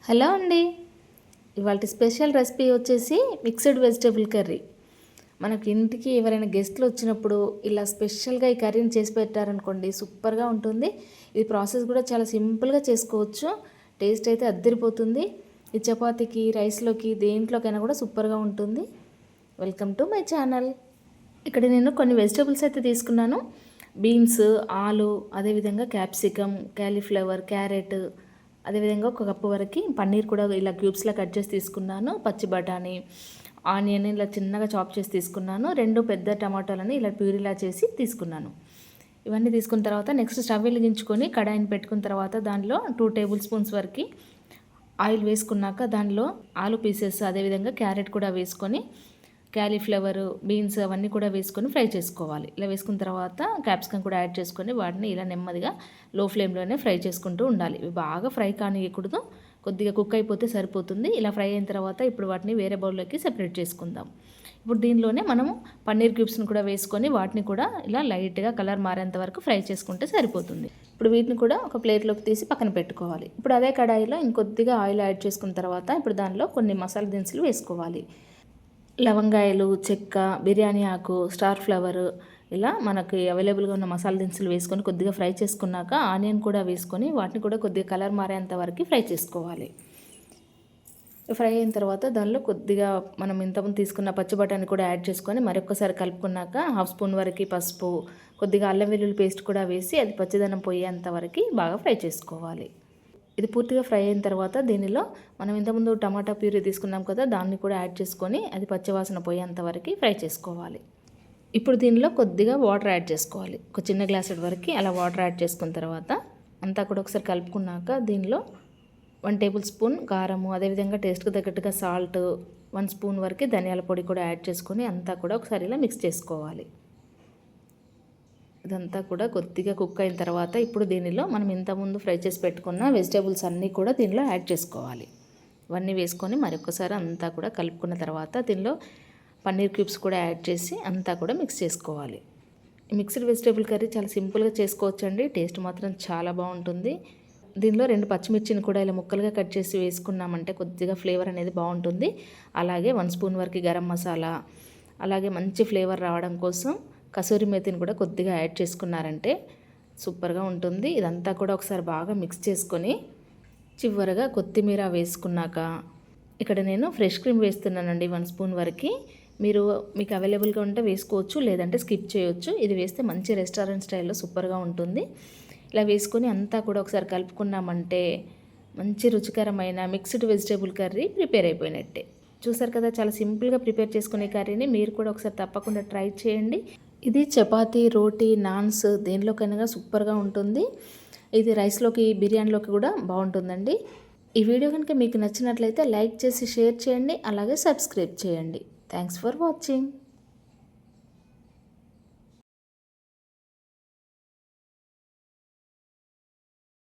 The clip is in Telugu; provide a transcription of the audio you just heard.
హలో అండి. ఇవాళ స్పెషల్ రెసిపీ వచ్చేసి మిక్స్డ్ వెజిటేబుల్ కర్రీ. మనకి ఇంటికి ఎవరైనా గెస్ట్లు వచ్చినప్పుడు ఇలా స్పెషల్గా ఈ కర్రీని చేసి పెట్టారనుకోండి, సూపర్గా ఉంటుంది. ఇది ప్రాసెస్ కూడా చాలా సింపుల్గా చేసుకోవచ్చు. టేస్ట్ అయితే అద్దరిపోతుంది. ఈ చపాతీకి, రైస్లోకి, దేంట్లోకైనా కూడా సూపర్గా ఉంటుంది. Welcome to my channel. ఇక్కడ నేను కొన్ని వెజిటేబుల్స్ అయితే తీసుకున్నాను. బీన్స్, ఆలు, అదేవిధంగా క్యాప్సికమ్, క్యాలీఫ్లవర్, క్యారెట్, అదేవిధంగా ఒక కప్పు వరకు పన్నీర్ కూడా ఇలా క్యూబ్స్లా కట్ చేసి తీసుకున్నాను. పచ్చి బఠానీ, ఆనియన్ ఇలా చిన్నగా చాప్ చేసి తీసుకున్నాను. 2 పెద్ద టమాటాలని ఇలా ప్యూరీలా చేసి తీసుకున్నాను. ఇవన్నీ తీసుకున్న తర్వాత నెక్స్ట్ స్టవ్ వెలిగించుకొని కడాయిని పెట్టుకున్న తర్వాత దానిలో 2 టేబుల్ స్పూన్స్ వరకు ఆయిల్ వేసుకున్నాక దానిలో ఆలు పీసెస్, అదేవిధంగా క్యారెట్ కూడా వేసుకొని, క్యాలీఫ్లవర్, బీన్స్ అవన్నీ కూడా వేసుకొని ఫ్రై చేసుకోవాలి. ఇలా వేసుకున్న తర్వాత క్యాప్సికమ్ కూడా యాడ్ చేసుకొని వాటిని ఇలా నెమ్మదిగా లో ఫ్లేమ్లోనే ఫ్రై చేసుకుంటూ ఉండాలి. ఇవి బాగా ఫ్రై కానియకూడదు, కొద్దిగా కుక్ అయిపోతే సరిపోతుంది. ఇలా ఫ్రై అయిన తర్వాత ఇప్పుడు వాటిని వేరే బౌల్లోకి సెపరేట్ చేసుకుందాం. ఇప్పుడు దీనిలోనే మనము పన్నీర్ క్యూబ్స్ని కూడా వేసుకొని వాటిని కూడా ఇలా లైట్గా కలర్ మారేంత వరకు ఫ్రై చేసుకుంటే సరిపోతుంది. ఇప్పుడు వీటిని కూడా ఒక ప్లేట్లోకి తీసి పక్కన పెట్టుకోవాలి. ఇప్పుడు అదే కడాయిలో ఇంకొద్దిగా ఆయిల్ యాడ్ చేసుకున్న తర్వాత ఇప్పుడు దానిలో కొన్ని మసాలా దినుసులు వేసుకోవాలి. లవంగాయలు, చెక్క, బిర్యానీ ఆకు, స్టార్ ఫ్లవర్, ఇలా మనకి అవైలబుల్గా ఉన్న మసాలా దినుసులు వేసుకొని కొద్దిగా ఫ్రై చేసుకున్నాక ఆనియన్ కూడా వేసుకొని వాటిని కూడా కొద్దిగా కలర్ మారేంత వరకు ఫ్రై చేసుకోవాలి. ఫ్రై అయిన తర్వాత దానిలో కొద్దిగా మనం ఇంతకుముందు తీసుకున్న పచ్చి బఠానీ కూడా యాడ్ చేసుకొని మరొకసారి కలుపుకున్నాక 1/2 స్పూన్ వరకు పసుపు, కొద్దిగా అల్లం వెల్లుల్లి పేస్ట్ కూడా వేసి అది పచ్చిదనం పోయేంత వరకు బాగా ఫ్రై చేసుకోవాలి. ఇది పూర్తిగా ఫ్రై అయిన తర్వాత దీనిలో మనం ఇంతకుముందు టమాటా ప్యూరీ తీసుకున్నాం కదా, దాన్ని కూడా యాడ్ చేసుకొని అది పచ్చివాసన పోయేంత వరకు ఫ్రై చేసుకోవాలి. ఇప్పుడు దీనిలో కొద్దిగా వాటర్ యాడ్ చేసుకోవాలి. ఒక చిన్న గ్లాసుడ్ వరకు అలా వాటర్ యాడ్ చేసుకున్న తర్వాత అంతా కూడా ఒకసారి కలుపుకున్నాక దీనిలో 1 టేబుల్ స్పూన్ కారము, అదేవిధంగా టేస్ట్కి తగ్గట్టుగా సాల్ట్, 1 స్పూన్ వరకు ధనియాల పొడి కూడా యాడ్ చేసుకొని అంతా కూడా ఒకసారి ఇలా మిక్స్ చేసుకోవాలి. ఇదంతా కూడా కొద్దిగా కుక్ అయిన తర్వాత ఇప్పుడు దీనిలో మనం ఇంతకుముందు ఫ్రై చేసి పెట్టుకున్న వెజిటేబుల్స్ అన్నీ కూడా దీనిలో యాడ్ చేసుకోవాలి. ఇవన్నీ వేసుకొని మరొకసారి అంతా కూడా కలుపుకున్న తర్వాత దీనిలో పన్నీర్ క్యూబ్స్ కూడా యాడ్ చేసి అంతా కూడా మిక్స్ చేసుకోవాలి. మిక్స్డ్ వెజిటేబుల్ కర్రీ చాలా సింపుల్గా చేసుకోవచ్చండి. టేస్ట్ మాత్రం చాలా బాగుంటుంది. దీనిలో 2 పచ్చిమిర్చిని కూడా ఇలా ముక్కలుగా కట్ చేసి వేసుకున్నామంటే కొద్దిగా ఫ్లేవర్ అనేది బాగుంటుంది. అలాగే 1 స్పూన్ వరకు గరం మసాలా, అలాగే మంచి ఫ్లేవర్ రావడం కోసం కసూరి మేతిని కూడా కొద్దిగా యాడ్ చేసుకున్నారంటే సూపర్గా ఉంటుంది. ఇదంతా కూడా ఒకసారి బాగా మిక్స్ చేసుకొని చివరగా కొత్తిమీర వేసుకున్నాక ఇక్కడ నేను ఫ్రెష్ క్రీమ్ వేస్తున్నానండి 1 స్పూన్ వరకు. మీకు అవైలబుల్గా ఉంటే వేసుకోవచ్చు, లేదంటే స్కిప్ చేయొచ్చు. ఇది వేస్తే మంచి రెస్టారెంట్ స్టైల్లో సూపర్గా ఉంటుంది. ఇలా వేసుకొని అంతా కూడా ఒకసారి కలుపుకున్నామంటే మంచి రుచికరమైన మిక్స్డ్ వెజిటేబుల్ కర్రీ ప్రిపేర్ అయిపోయినట్టే. చూసారు కదా, చాలా సింపుల్గా ప్రిపేర్ చేసుకునే కర్రీని మీరు కూడా ఒకసారి తప్పకుండా ట్రై చేయండి. ఇది చపాతీ, రోటీ, నాన్స్ దేనిలోకైనా సూపర్గా ఉంటుంది. ఇది రైస్లోకి, బిర్యానీలోకి కూడా బాగుంటుందండి. ఈ వీడియో కనుక మీకు నచ్చినట్లయితే లైక్ చేసి షేర్ చేయండి, అలాగే సబ్స్క్రైబ్ చేయండి. Thanks for watching.